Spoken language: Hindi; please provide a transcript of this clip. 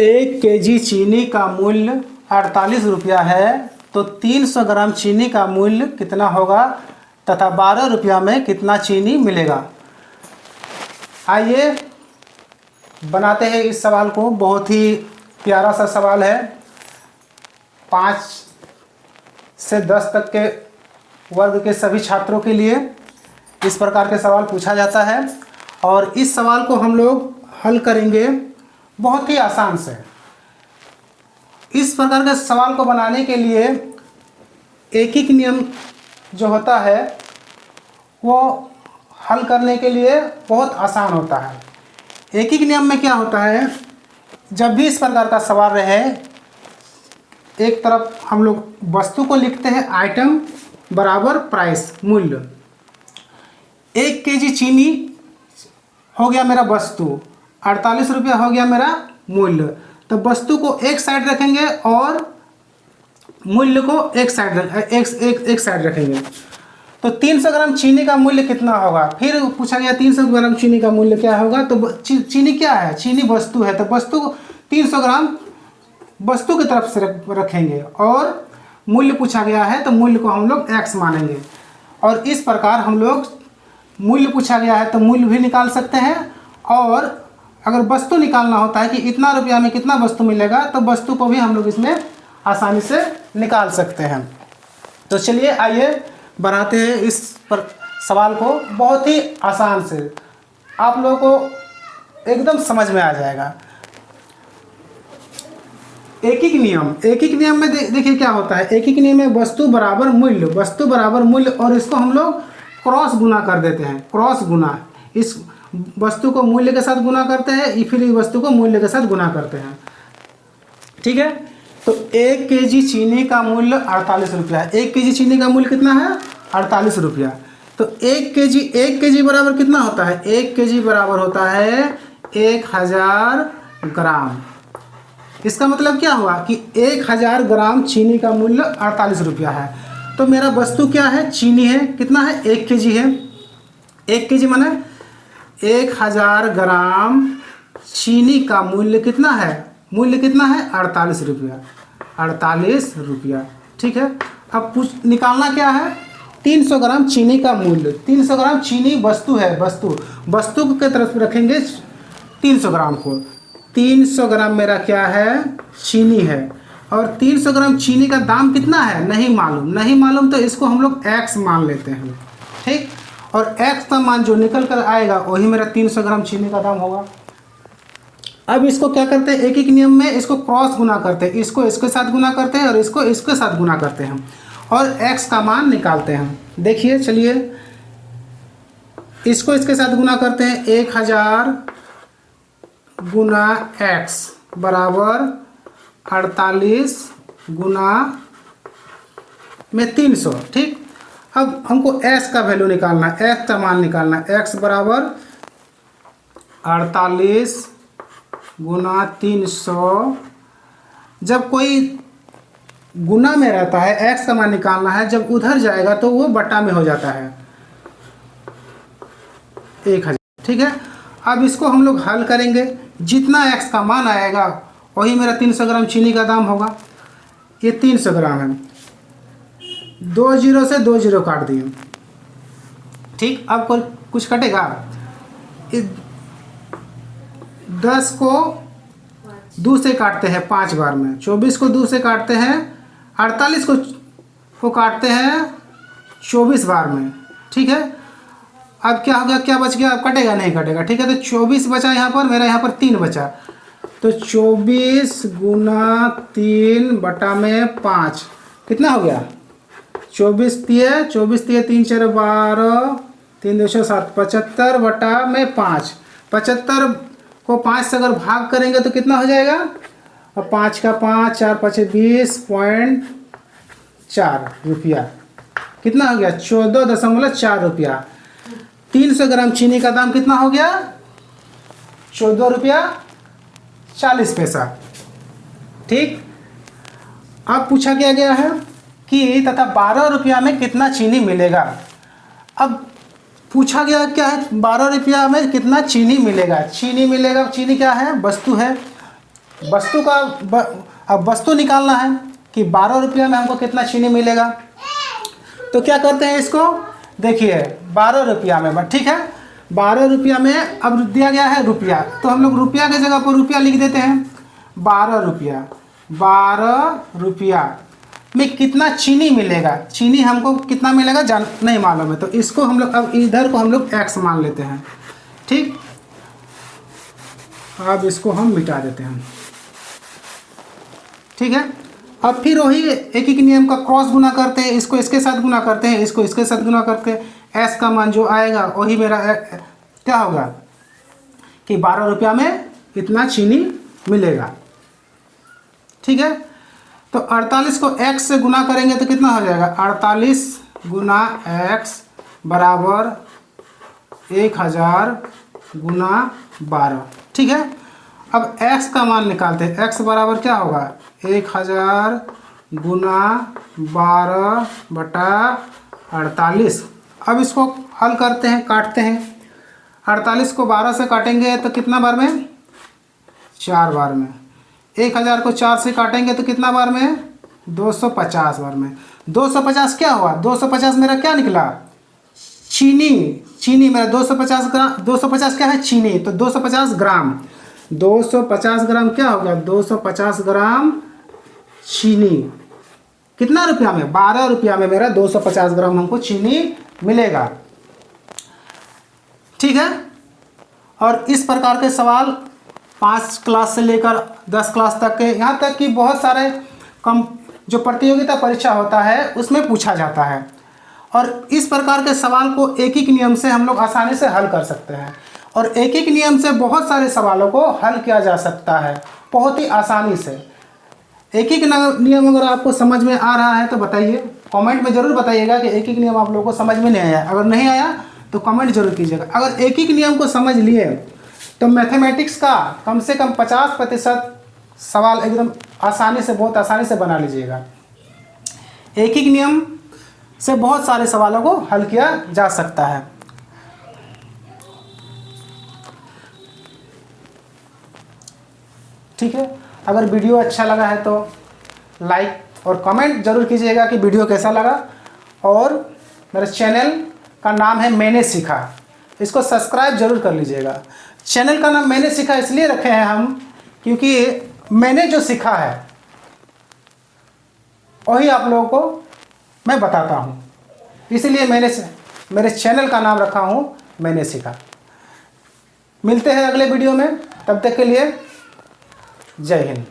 1 केजी चीनी का मूल्य 48 रुपया है, तो 300 ग्राम चीनी का मूल्य कितना होगा तथा 12 रुपया में कितना चीनी मिलेगा। आइए बनाते हैं इस सवाल को। बहुत ही प्यारा सा सवाल है। 5 से 10 तक के वर्ग के सभी छात्रों के लिए इस प्रकार के सवाल पूछा जाता है और इस सवाल को हम लोग हल करेंगे बहुत ही आसान से। इस प्रकार के सवाल को बनाने के लिए एक नियम जो होता है वो हल करने के लिए बहुत आसान होता है। एक नियम में क्या होता है, जब भी इस प्रकार का सवाल रहे, एक तरफ हम लोग वस्तु को लिखते हैं आइटम बराबर प्राइस मूल्य। 1 केजी चीनी हो गया मेरा वस्तु, 48 रुपया हो गया मेरा मूल्य। तो वस्तु को एक साइड रखेंगे और मूल्य को एक साइड रखेंगे। तो 300 ग्राम चीनी का मूल्य कितना होगा। फिर पूछा गया 300 ग्राम चीनी का मूल्य क्या होगा। तो चीनी क्या है, चीनी वस्तु है, तो वस्तु को 300 ग्राम वस्तु की तरफ से रखेंगे और मूल्य पूछा गया है तो मूल्य को हम लोग x मानेंगे। और इस प्रकार हम लोग मूल्य पूछा गया है तो मूल्य भी निकाल सकते हैं, और अगर वस्तु निकालना होता है कि इतना रुपया में कितना वस्तु मिलेगा तो वस्तु को भी हम लोग इसमें आसानी से निकाल सकते हैं। तो चलिए आइए बनाते हैं इस पर सवाल को बहुत ही आसान से, आप लोगों को एकदम समझ में आ जाएगा। एक नियम में देखिए क्या होता है। एक नियम में वस्तु बराबर मूल्य और इसको हम लोग क्रॉस गुना कर देते हैं। क्रॉस गुना, इस वस्तु को मूल्य के साथ गुना करते हैं, फिर इस वस्तु को मूल्य के साथ गुना करते हैं। ठीक है, तो 1 केजी चीनी का मूल्य 48 रुपया है। 1 केजी चीनी का मूल्य कितना है, 48 रुपया। तो 1 केजी बराबर कितना होता है, 1 केजी बराबर होता है 1000 ग्राम। इसका मतलब क्या हुआ कि 1000 ग्राम चीनी का मूल्य 48 रुपया है। तो मेरा वस्तु क्या है, चीनी है, कितना है, 1 केजी है। 1 केजी माने 1000 ग्राम चीनी का मूल्य कितना है, 48 रुपया। 48 रुपया, ठीक है। अब कुछ निकालना क्या है, 300 ग्राम चीनी का मूल्य। 300 ग्राम चीनी वस्तु है, वस्तु की तरफ रखेंगे 300 ग्राम को। 300 ग्राम मेरा क्या है, चीनी है, और 300 ग्राम चीनी का दाम कितना है नहीं मालूम, तो इसको हम लोग x मान लेते हैं। ठीक, और x का मान जो निकल कर आएगा वही मेरा 300 ग्राम चीनी का दाम होगा। अब इसको क्या करते हैं, एक नियम में इसको क्रॉस गुना करते हैं, इसको इसके साथ गुना करते हैं और इसको इसके साथ गुना करते हैं और x का मान निकालते हैं। देखिए चलिए, इसको इसके साथ गुना करते हैं, 1000 गुना x बराबर 48 गुना में 300। ठीक, अब हमको x का वैल्यू निकालना है, x का मान निकालना है। x बराबर 48 गुना 300। जब कोई गुना में रहता है x का मान निकालना है, जब उधर जाएगा तो वो बटा में हो जाता है 1000। ठीक है, अब इसको हम लोग हल करेंगे, जितना x का मान आएगा वही मेरा 300 ग्राम चीनी का दाम होगा। ये 300 ग्राम है, 2 जीरो से 2 जीरो काट दिए। ठीक, अब कुछ कटेगा, 10 को 2 से काटते हैं 5 बार में, 24 को 2 से काटते हैं, 48 को काटते हैं 24 बार में। ठीक है, अब क्या हो गया, क्या बच गया, अब कटेगा नहीं कटेगा। ठीक है, तो 24 बचा यहाँ पर, मेरा यहाँ पर 3 बचा, तो 24 गुना 3 बटा में 5 कितना हो गया, 24 तिये 3 4 12 3 2 7 75 बटा में 5। 75 को 5 से अगर भाग करेंगे तो कितना हो जाएगा, और 5 का 5 4 5 20.4 रुपया। कितना हो गया, 14.4 रुपया। 300 ग्राम चीनी का दाम कितना हो गया, 14 रुपया 40 पैसा। ठीक, अब पूछा गया है कि तथा 12 रुपया में कितना चीनी मिलेगा। अब पूछा गया क्या है, 12 रुपया में कितना चीनी मिलेगा। चीनी क्या है, वस्तु है। वस्तु का अब वस्तु निकालना है कि 12 रुपया में हमको कितना चीनी मिलेगा। तो क्या करते हैं इसको, देखिए 12 रुपया में, ठीक है, 12 रुपया में अब दिया गया है रुपया, तो हम लोग रुपया की जगह पर रुपया लिख देते हैं। 12 रुपया, 12 रुपया में कितना चीनी मिलेगा, चीनी हमको कितना मिलेगा जान नहीं मालूम है, तो इसको हम लोग अब इधर को हम लोग x मान लेते हैं। ठीक, अब इसको हम मिटा देते हैं। ठीक है, अब फिर वही एक एक नियम का क्रॉस गुना करते हैं, इसको इसके साथ गुना करते हैं, इसको इसके साथ गुना करते हैं, s का मान जो आएगा वही मेरा क्या होगा कि 12 रुपया में इतना चीनी मिलेगा। ठीक है, तो 48 को x से गुना करेंगे तो कितना हो जाएगा, 48 गुना x बराबर 1000 गुना 12। ठीक है, अब x का मान निकालते हैं, x बराबर क्या होगा 1000 गुना 12 बटा 48। अब इसको हल करते हैं, काटते हैं। 48 को 12 से काटेंगे तो कितना बार में, 4 बार में। 1000 को 4 से काटेंगे तो कितना बार में, 250 बार में। 250 क्या हुआ, 250 मेरा क्या निकला, चीनी, चीनी मेरा 250 ग्राम, 250 क्या है चीनी, तो 250 ग्राम, 250 ग्राम क्या होगा, 250 ग्राम चीनी। कितना रुपया में, 12 रुपया में मेरा 250 ग्राम हमको चीनी मिलेगा। ठीक है, और इस प्रकार के सवाल 5 क्लास से लेकर 10 क्लास तक के, यहाँ तक कि बहुत सारे जो प्रतियोगिता परीक्षा होता है उसमें पूछा जाता है। और इस प्रकार के सवाल को एक एक नियम से हम लोग आसानी से हल कर सकते हैं, और एक एक नियम से बहुत सारे सवालों को हल किया जा सकता है बहुत ही आसानी से। एक एक नियम अगर आपको समझ में आ रहा है तो बताइए, कमेंट में ज़रूर बताइएगा कि एक एक नियम आप लोगों को समझ में नहीं आया। अगर नहीं आया तो कमेंट जरूर कीजिएगा। अगर एक एक नियम को समझ लिए तो मैथमेटिक्स का कम से कम 50% सवाल एकदम आसानी से, बहुत आसानी से बना लीजिएगा। एक एक नियम से बहुत सारे सवालों को हल किया जा सकता है। ठीक है, अगर वीडियो अच्छा लगा है तो लाइक और कमेंट जरूर कीजिएगा कि वीडियो कैसा लगा। और मेरे चैनल का नाम है मैंने सीखा, इसको सब्सक्राइब जरूर कर लीजिएगा। चैनल का नाम मैंने सीखा इसलिए रखे हैं हम, क्योंकि मैंने जो सीखा है वही आप लोगों को मैं बताता हूँ, इसलिए मेरे चैनल का नाम रखा हूँ मैंने सीखा। मिलते हैं अगले वीडियो में, तब तक के लिए जय हिंद।